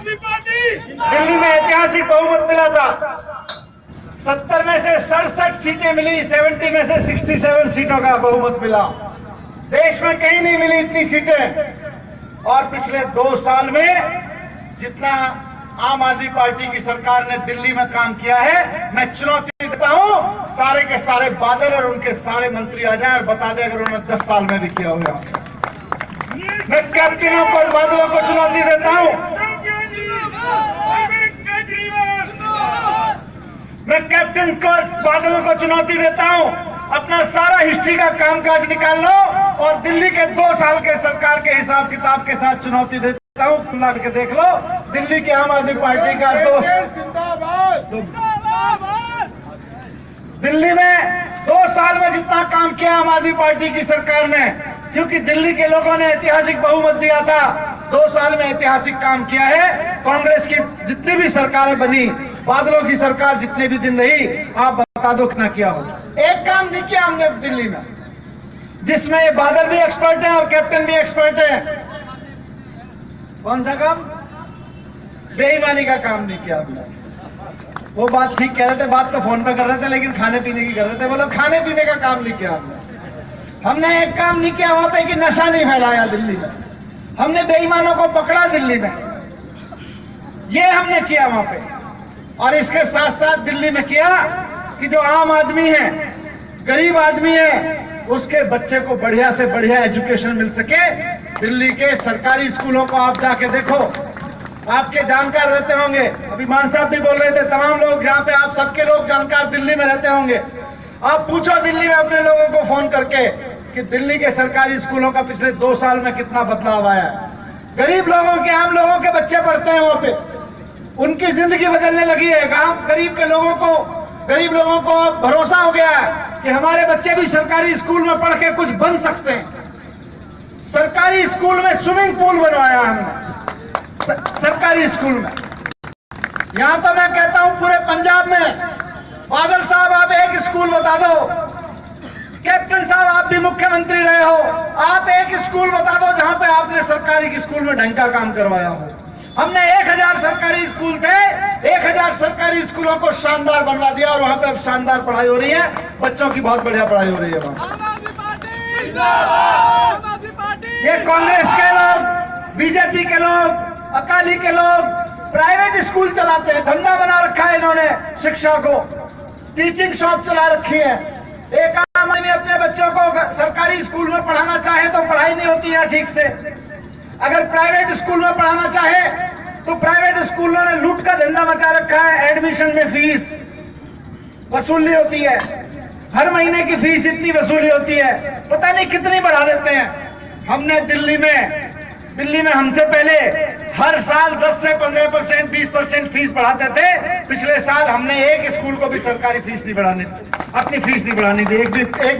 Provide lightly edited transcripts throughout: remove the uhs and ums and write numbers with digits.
दिल्ली में ऐतिहासिक बहुमत मिला था। 70 में से 67 सीटें मिली, 70 में से 67 सीटों का बहुमत मिला। देश में कहीं नहीं मिली इतनी सीटें। और पिछले 2 साल में जितना आम आदमी पार्टी की सरकार ने दिल्ली में काम किया है, मैं चुनौती देता हूं सारे के सारे बादल और उनके सारे मंत्री आ जाएं और बता दें अगर उन्होंने 10 साल में भी किया हुआ। मैं कैप्टनों को और बादलों को चुनौती देता हूं। मैं कैप्टन को और बादलों को चुनौती देता हूं, अपना सारा हिस्ट्री का कामकाज निकाल लो और दिल्ली के 2 साल के सरकार के हिसाब किताब के साथ चुनौती देता हूं। खुला के देख लो दिल्ली की आम आदमी पार्टी का दिल्ली में 2 साल में जितना काम किया आम आदमी पार्टी की सरकार ने, क्योंकि दिल्ली के लोगों ने ऐतिहासिक बहुमत दिया था, 2 साल में ऐतिहासिक काम किया है। कांग्रेस की जितनी भी सरकारें बनी, बादलों की सरकार जितने भी दिन रही, आप बता दो कितना किया हो। एक काम नहीं किया हमने दिल्ली में, जिसमें ये बादल भी एक्सपर्ट हैं और कैप्टन भी एक्सपर्ट हैं। कौन सा काम? बेईमानी का काम नहीं किया हमने। वो बात ठीक कह रहे थे, बात तो फोन पे कर रहे थे, लेकिन खाने पीने की कर रहे थे। बोलो खाने पीने का काम नहीं किया हमने एक काम नहीं किया वहां पे कि नशा नहीं फैलाया दिल्ली में। हमने बेईमानों को पकड़ा दिल्ली में, ये हमने किया वहां पे। और इसके साथ साथ दिल्ली में किया कि जो आम आदमी है, गरीब आदमी है, उसके बच्चे को बढ़िया से बढ़िया एजुकेशन मिल सके। दिल्ली के सरकारी स्कूलों को आप जाके देखो, आपके जानकार रहते होंगे, अभी मान साहब भी बोल रहे थे, तमाम लोग यहाँ पे आप सबके लोग जानकार दिल्ली में रहते होंगे। आप पूछो दिल्ली में अपने लोगों को फोन करके कि दिल्ली के सरकारी स्कूलों का पिछले 2 साल में कितना बदलाव आया है। गरीब लोगों के, आम लोगों के बच्चे पढ़ते हैं वहां पे, उनकी जिंदगी बदलने लगी है। गरीब लोगों को भरोसा हो गया है कि हमारे बच्चे भी सरकारी स्कूल में पढ़ के कुछ बन सकते हैं। सरकारी स्कूल में स्विमिंग पूल बनवाया हमने, सरकारी स्कूल में। यहां तो मैं कहता हूं पूरे पंजाब में, बादल साहब आप एक स्कूल बता दो, कैप्टन साहब आप भी मुख्यमंत्री रहे हो, आप एक स्कूल बता दो जहां पे आपने सरकारी स्कूल में ढंग का काम करवाया हो। हमने 1000 सरकारी स्कूल थे, 1000 सरकारी स्कूलों को शानदार बनवा दिया और वहां पे अब शानदार पढ़ाई हो रही है, बच्चों की बहुत बढ़िया पढ़ाई हो रही है वहां। ये कांग्रेस के लोग, बीजेपी के लोग, अकाली के लोग प्राइवेट स्कूल चलाते हैं, धंधा बना रखा है इन्होंने शिक्षा को, टीचिंग शॉप चला रखी है। एक आम आदमी अपने बच्चों को सरकारी स्कूल में पढ़ाना चाहे तो पढ़ाई नहीं होती है ठीक से। अगर प्राइवेट स्कूल में पढ़ाना चाहे तो प्राइवेट स्कूलों ने लूट का धंधा मचा रखा है। एडमिशन में फीस वसूली होती है, हर महीने की फीस इतनी वसूली होती है, पता नहीं कितनी बढ़ा देते हैं। हमने दिल्ली में हमसे पहले हर साल 10 से 15%, 20% फीस बढ़ाते थे। पिछले साल हमने एक स्कूल को भी सरकारी फीस नहीं बढ़ाने, अपनी फीस नहीं बढ़ानी दी, एक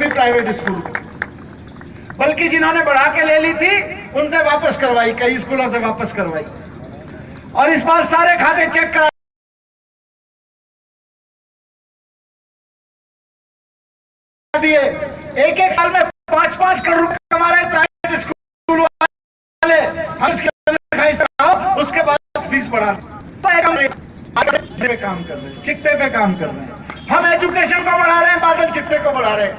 भी प्राइवेट स्कूल को। बल्कि जिन्होंने बढ़ा के ले ली थी उनसे वापस करवाई, कई स्कूलों से वापस करवाई। और इस बार सारे खाते चेक करा दिए। एक साल में 5-5 करोड़ रुपए कमा रहे प्राइवेट स्कूल वाले। हम उसके बाद फीस बढ़ा पे काम कर रहे हैं, चिट्टे पे काम कर रहे हैं। हम एजुकेशन को बढ़ा रहे हैं, बादल चिट्टे को बढ़ा रहे हैं।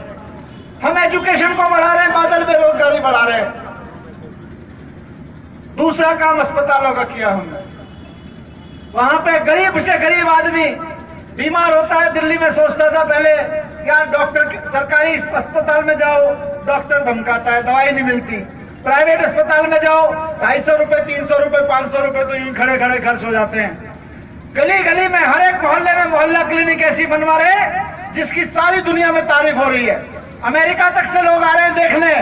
हम एजुकेशन को बढ़ा रहे हैं, बादल बेरोजगारी बढ़ा रहे हैं। दूसरा काम अस्पतालों का किया हमने। वहां पे गरीब से गरीब आदमी बीमार होता है, दिल्ली में सोचता था पहले क्या डॉक्टर, सरकारी अस्पताल में जाओ डॉक्टर धमकाता है, दवाई नहीं मिलती। प्राइवेट अस्पताल में जाओ 250 रुपए, 300 रुपए, 500 रुपए तो यूं खड़े खड़े खर्च हो जाते हैं। गली गली में, हर एक मोहल्ले में मोहल्ला क्लिनिक ऐसी बनवा रहे जिसकी सारी दुनिया में तारीफ हो रही है। अमेरिका तक से लोग आ रहे हैं देखने।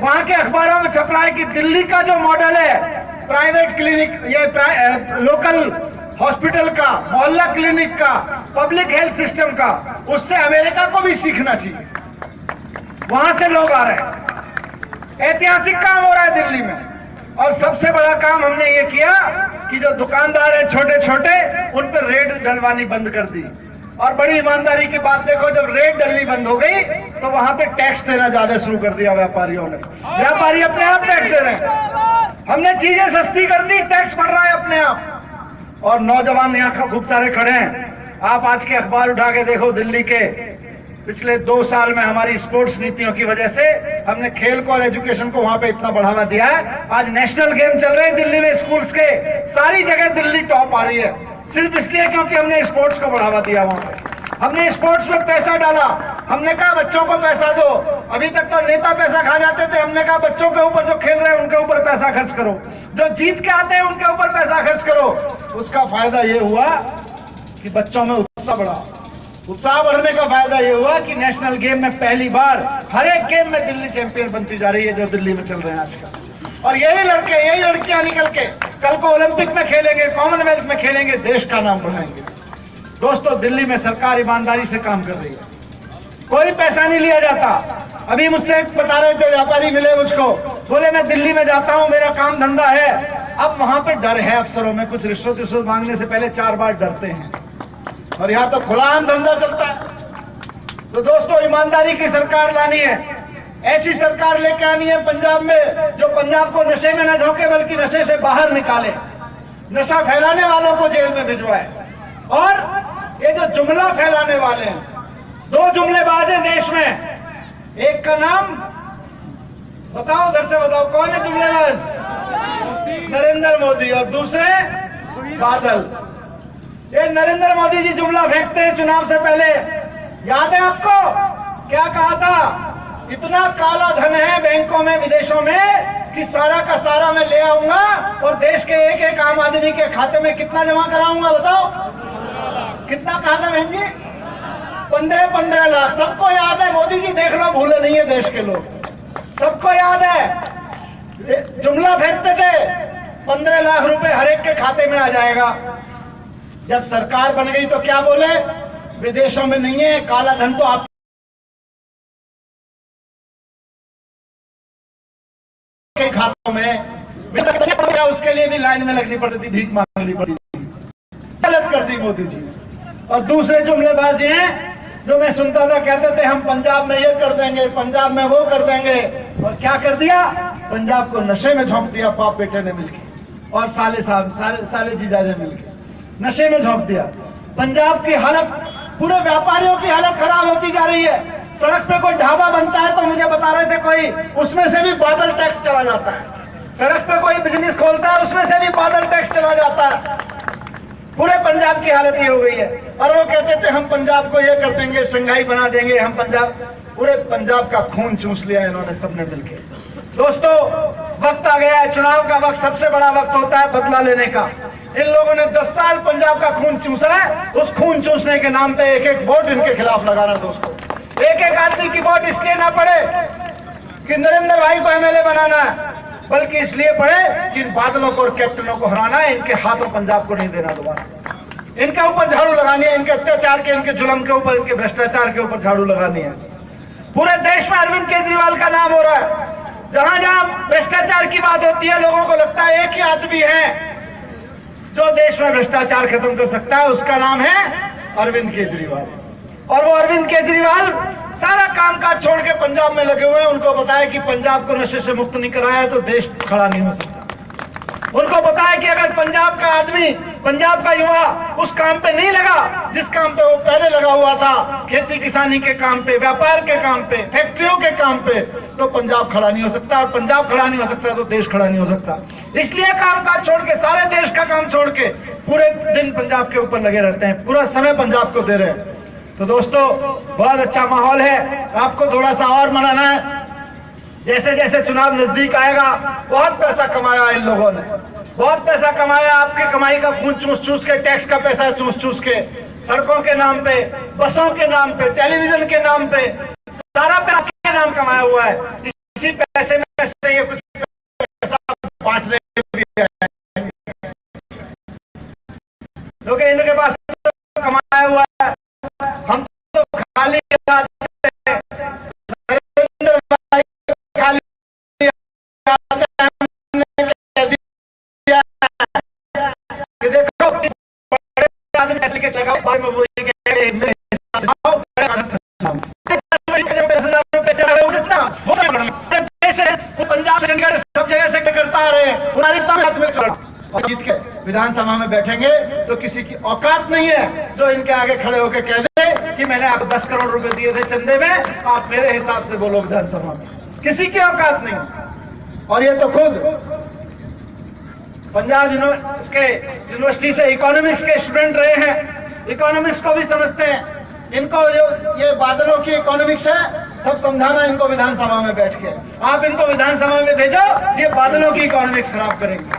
वहां के अखबारों में छप रहा है कि दिल्ली का जो मॉडल है प्राइवेट क्लिनिक, ये लोकल हॉस्पिटल का, मोहल्ला क्लिनिक का, पब्लिक हेल्थ सिस्टम का, उससे अमेरिका को भी सीखना चाहिए। वहां से लोग आ रहे हैं। ऐतिहासिक काम हो रहा है दिल्ली में। और सबसे बड़ा काम हमने ये किया कि जो दुकानदार है छोटे छोटे, उन पर रेट डलवानी बंद कर दी। और बड़ी ईमानदारी की बात देखो, जब रेट डलनी बंद हो गई तो वहां पे टैक्स देना ज्यादा शुरू कर दिया व्यापारियों ने। व्यापारी अपने आप टैक्स दे रहे हैं। हमने चीजें सस्ती कर दी, टैक्स बढ़ रहा है अपने आप। और नौजवान यहाँ खूब सारे खड़े हैं। आप आज के अखबार उठा के देखो, दिल्ली के पिछले 2 साल में हमारी स्पोर्ट्स नीतियों की वजह से हमने खेल को और एजुकेशन को वहां पे इतना बढ़ावा दिया है। आज नेशनल गेम चल रहे हैं दिल्ली में, स्कूल्स के सारी जगह दिल्ली टॉप आ रही है, सिर्फ इसलिए क्योंकि हमने स्पोर्ट्स को बढ़ावा दिया। वहां पे हमने स्पोर्ट्स में पैसा डाला। हमने कहा बच्चों को पैसा दो। अभी तक तो नेता पैसा खा जाते थे, हमने कहा बच्चों के ऊपर जो खेल रहे हैं उनके ऊपर पैसा खर्च करो, जो जीत के आते हैं उनके ऊपर पैसा खर्च करो। उसका फायदा ये हुआ कि बच्चों में उत्साह बढ़ा। उत्साह बढ़ने का फायदा ये हुआ कि नेशनल गेम में पहली बार हर एक गेम में दिल्ली चैंपियन बनती जा रही है, जो दिल्ली में चल रहे हैं आजकल। और यही लड़के यही लड़कियां निकल के कल को ओलंपिक में खेलेंगे, कॉमनवेल्थ में खेलेंगे, देश का नाम बढ़ाएंगे। दोस्तों, दिल्ली में सरकार ईमानदारी से काम कर रही है, कोई पैसा नहीं लिया जाता। अभी मुझसे बता रहे थे व्यापारी मिले मुझको, बोले मैं दिल्ली में जाता हूं, मेरा काम धंधा है। अब वहां पे डर है अफसरों में, कुछ रिश्वत मांगने से पहले 4 बार डरते हैं, और यहाँ तो खुलाआम धंधा चलता है। तो दोस्तों, ईमानदारी की सरकार लानी है, ऐसी सरकार लेके आनी है पंजाब में जो पंजाब को नशे में न झोंके बल्कि नशे से बाहर निकाले, नशा फैलाने वालों को जेल में भिजवाए। और ये जो जुमला फैलाने वाले हैं, 2 जुमलेबाज हैं देश में, एक का नाम बताओ, उधर से बताओ कौन है जुमलेबाज? नरेंद्र मोदी। और दूसरे बादल। ये नरेंद्र मोदी जी जुमला फेंकते हैं चुनाव से पहले, याद है आपको क्या कहा था? इतना काला धन है बैंकों में, विदेशों में कि सारा का सारा मैं ले आऊंगा और देश के एक एक आम आदमी के खाते में कितना जमा कराऊंगा बताओ? कितना कहा था बहन जी? 15 लाख। सबको याद है, मोदी जी देख लो, भूले नहीं है देश के लोग, सबको याद है। जुमला फेंकते थे 15 लाख रुपए हर एक के खाते में आ जाएगा। जब सरकार बन गई तो क्या बोले? विदेशों में नहीं है, काला धन तो आपके खातों में। उसके लिए भी लाइन में लगनी पड़ती थी, भीख मांगनी पड़ती थी। गलत कर दी मोदी जी। और दूसरे जुमलेबाज ये हैं जो मैं सुनता था, कहते थे हम पंजाब में ये कर देंगे, पंजाब में वो कर देंगे, और क्या कर दिया? पंजाब को नशे में झोंक दिया बाप बेटे ने मिलकर, और साले जीजा ने मिलकर नशे में झोंक दिया। पंजाब की हालत, पूरे व्यापारियों की हालत खराब होती जा रही है। सड़क पे कोई ढाबा बनता है तो मुझे बता रहे थे कोई, उसमें से भी बादल टैक्स चला जाता है। सड़क पे कोई बिजनेस खोलता है, उसमें से भी बादल टैक्स चला जाता है। पूरे पंजाब की हालत ये हो गई है। और वो कहते थे हम पंजाब को ये कर देंगे, संघाई बना देंगे, हम पंजाब, पूरे पंजाब का खून चूस लिया इन्होंने सबने मिलकर। दोस्तों, वक्त आ गया है, चुनाव का वक्त सबसे बड़ा वक्त होता है बदला लेने का। इन लोगों ने 10 साल पंजाब का खून चूसा है, उस खून चूसने के नाम पे एक एक वोट इनके खिलाफ लगाना। दोस्तों, एक एक आदमी की वोट इसलिए ना पड़े कि नरेंद्र भाई को एमएलए बनाना है, बल्कि इसलिए पड़े कि इन बादलों को और कैप्टनों को हराना है, इनके हाथों पंजाब को नहीं देना दोबारा। इनके ऊपर झाड़ू लगानी है, इनके अत्याचार के, इनके जुल्म के ऊपर, इनके भ्रष्टाचार के ऊपर झाड़ू लगानी है। पूरे देश में अरविंद केजरीवाल का नाम हो रहा है। जहां जहां भ्रष्टाचार की बात होती है, लोगों को लगता है एक ही आदमी है जो देश में भ्रष्टाचार खत्म कर सकता है, उसका नाम है अरविंद केजरीवाल। और वो अरविंद केजरीवाल सारा काम काज छोड़ के पंजाब में लगे हुए हैं। उनको बताया कि पंजाब को नशे से मुक्त नहीं कराया तो देश खड़ा नहीं हो सकता। उनको बताया कि अगर पंजाब का आदमी, पंजाब का युवा उस काम पे नहीं लगा जिस काम पे वो पहले लगा हुआ था, खेती किसानी के काम पे, व्यापार के काम पे, फैक्ट्रियों के काम पे, तो पंजाब खड़ा नहीं हो सकता। और पंजाब खड़ा नहीं हो सकता तो देश खड़ा नहीं हो सकता। इसलिए काम काज छोड़ के, सारे देश का काम छोड़ के पूरे दिन पंजाब के ऊपर लगे रहते हैं, पूरा समय पंजाब को दे रहे हैं। तो दोस्तों, बहुत अच्छा माहौल है। आपको थोड़ा सा और मनाना है। जैसे जैसे चुनाव नजदीक आएगा, बहुत पैसा कमाया इन लोगों ने, बहुत पैसा कमाया। आपकी कमाई का खून चूस चूस के, टैक्स का पैसा चूस चूस के, सड़कों के नाम पे, बसों के नाम पे, टेलीविजन के नाम पे, सारा पैसा आपके नाम कमाया हुआ है। इसी पैसे में से ये कुछ पैसा बांटने भी है, क्योंकि इनके पास तो कमाया हुआ है। हम तो खाली पंजाब चंडीगढ़ सब जगह से करता आ रहे हैं, और जीत के विधानसभा में बैठेंगे तो किसी की औकात नहीं है जो इनके आगे खड़े होकर कह दे कि मैंने आपको 10 करोड़ रुपए दिए थे चंदे में, आप मेरे हिसाब से बोलो विधानसभा में। किसी की औकात नहीं। और ये तो खुद पंजाब यूनिवर्सिटी से इकोनॉमिक्स के स्टूडेंट रहे हैं, इकोनॉमिक्स को भी समझते हैं। इनको जो ये बादलों की इकोनॉमिक्स है सब समझाना इनको विधानसभा में बैठ के। आप इनको विधानसभा में भेजो, ये बादलों की इकोनॉमिक्स खराब करेंगे,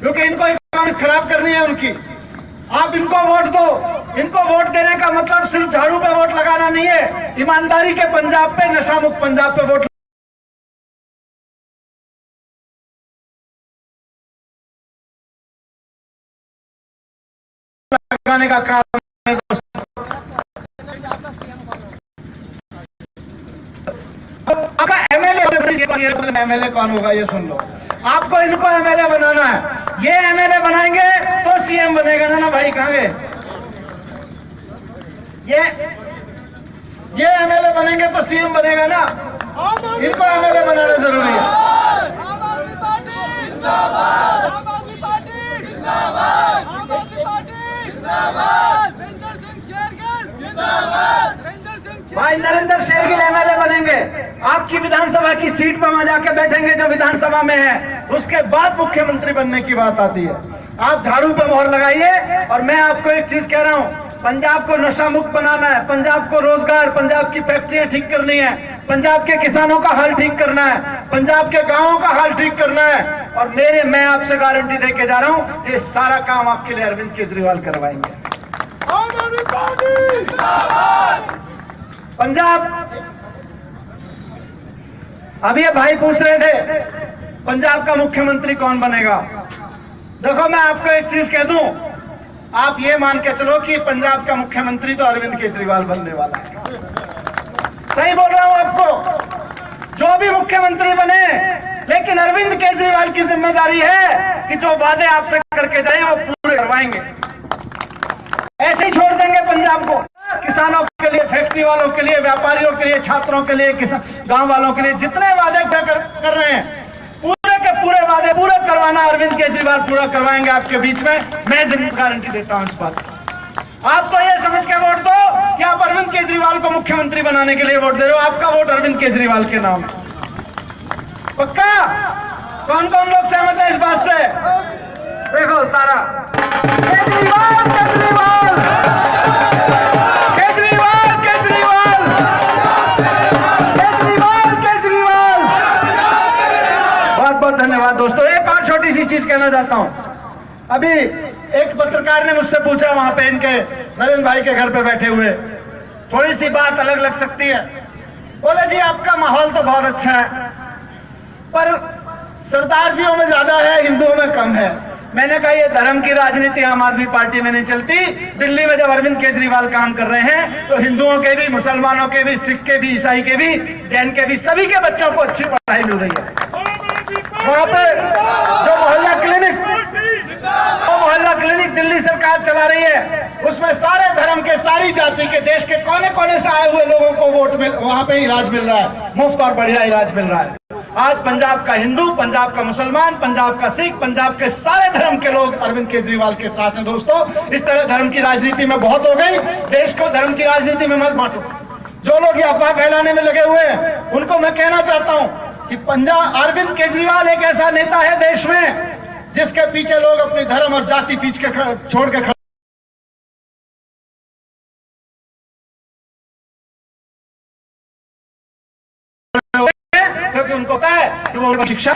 क्योंकि इनको इकोनॉमिक्स खराब करनी है उनकी। आप इनको वोट दो। इनको वोट देने का मतलब सिर्फ झाड़ू पे वोट लगाना नहीं है, ईमानदारी के पंजाब पे, नशा मुक्त पंजाब पे वोट लगाने का काम है। आपका एमएलए कौन होगा ये सुन लो। आपको इनको एमएलए बनाना है। ये एमएलए बनाएंगे तो सीएम बनेगा ना भाई। कहां गए ये एमएलए बनेंगे तो सीएम बनेगा ना। इनको एमएलए बनाना जरूरी है। आम आदमी पार्टी जिंदाबाद, आम आदमी पार्टी जिंदाबाद, आम आदमी पार्टी जिंदाबाद, नरेंद्र सिंह शेरगिल जिंदाबाद, नरेंद्र सिंह भाई नरेंद्र शेरगिल एमएलए बनेंगे। आपकी विधानसभा की सीट पर वहां जाके बैठेंगे जो विधानसभा में है, उसके बाद मुख्यमंत्री बनने की बात आती है। आप झाड़ू पे मोहर लगाइए। और मैं आपको एक चीज कह रहा हूं, पंजाब को नशा मुक्त बनाना है, पंजाब को रोजगार, पंजाब की फैक्ट्रियां ठीक करनी है, पंजाब के किसानों का हाल ठीक करना है, पंजाब के गांवों का हाल ठीक करना है। और मैं आपसे गारंटी देके जा रहा हूं, ये सारा काम आपके लिए अरविंद केजरीवाल करवाएंगे। आम आदमी पार्टी जिंदाबाद। पंजाब, अभी ये भाई पूछ रहे थे पंजाब का मुख्यमंत्री कौन बनेगा। देखो मैं आपको एक चीज कह दूं, आप ये मान के चलो कि पंजाब का मुख्यमंत्री तो अरविंद केजरीवाल बनने वाला है। सही बोल रहा हूं आपको। जो भी मुख्यमंत्री बने, लेकिन अरविंद केजरीवाल की जिम्मेदारी है कि जो वादे आपसे करके जाए वो पूरे करवाएंगे। ऐसे ही छोड़ देंगे पंजाब को। किसानों के लिए, फैक्ट्री वालों के लिए, व्यापारियों के लिए, छात्रों के लिए, गांव वालों के लिए जितने वादे कर रहे हैं, पूरे के पूरे वादे पूरे करवाना अरविंद केजरीवाल पूरा करवाएंगे आपके बीच में। मैं गारंटी देता हूं इस बात। आप तो ये समझ के वोट दो कि आप अरविंद केजरीवाल को मुख्यमंत्री बनाने के लिए वोट दे रहे हो। आपका वोट अरविंद केजरीवाल के नाम है। पक्का? कौन कौन लोग सहमत है इस बात से? देखो सारा केजरीवाल केजरीवाल केजरीवाल केजरीवाल केजरीवाल केजरीवाल। बहुत बहुत धन्यवाद दोस्तों। एक और छोटी सी चीज कहना चाहता हूं। अभी एक पत्रकार ने मुझसे पूछा, वहां पे इनके नरेंद्र भाई के घर पे बैठे हुए, थोड़ी सी बात अलग लग सकती है। बोले जी आपका माहौल तो बहुत अच्छा है, पर सरदार जियों में ज्यादा है, हिंदुओं में कम है। मैंने कहा ये धर्म की राजनीति आम आदमी पार्टी में नहीं चलती। दिल्ली में जब अरविंद केजरीवाल काम कर रहे हैं तो हिंदुओं के भी, मुसलमानों के भी, सिख के भी, ईसाई के भी, जैन के भी, सभी के बच्चों को अच्छी पढ़ाई मिल रही है। वहां पे जो मोहल्ला क्लिनिक दिल्ली सरकार चला रही है, उसमें सारे धर्म के, सारी जाति के, देश के कोने कोने से आए हुए लोगों को वहां पे इलाज मिल रहा है, मुफ्त और बढ़िया इलाज मिल रहा है। आज पंजाब का हिंदू, पंजाब का मुसलमान, पंजाब का सिख, पंजाब के सारे धर्म के लोग अरविंद केजरीवाल के साथ हैं। दोस्तों, इस तरह धर्म की राजनीति में बहुत हो गई। देश को धर्म की राजनीति में मत बांटो। जो लोग ये अफवाह फैलाने में लगे हुए हैं, उनको मैं कहना चाहता हूं कि अरविंद केजरीवाल एक ऐसा नेता है देश में जिसके पीछे लोग अपनी धर्म और जाति पीछे छोड़ के क्योंकि उनको पता है कि वो शिक्षा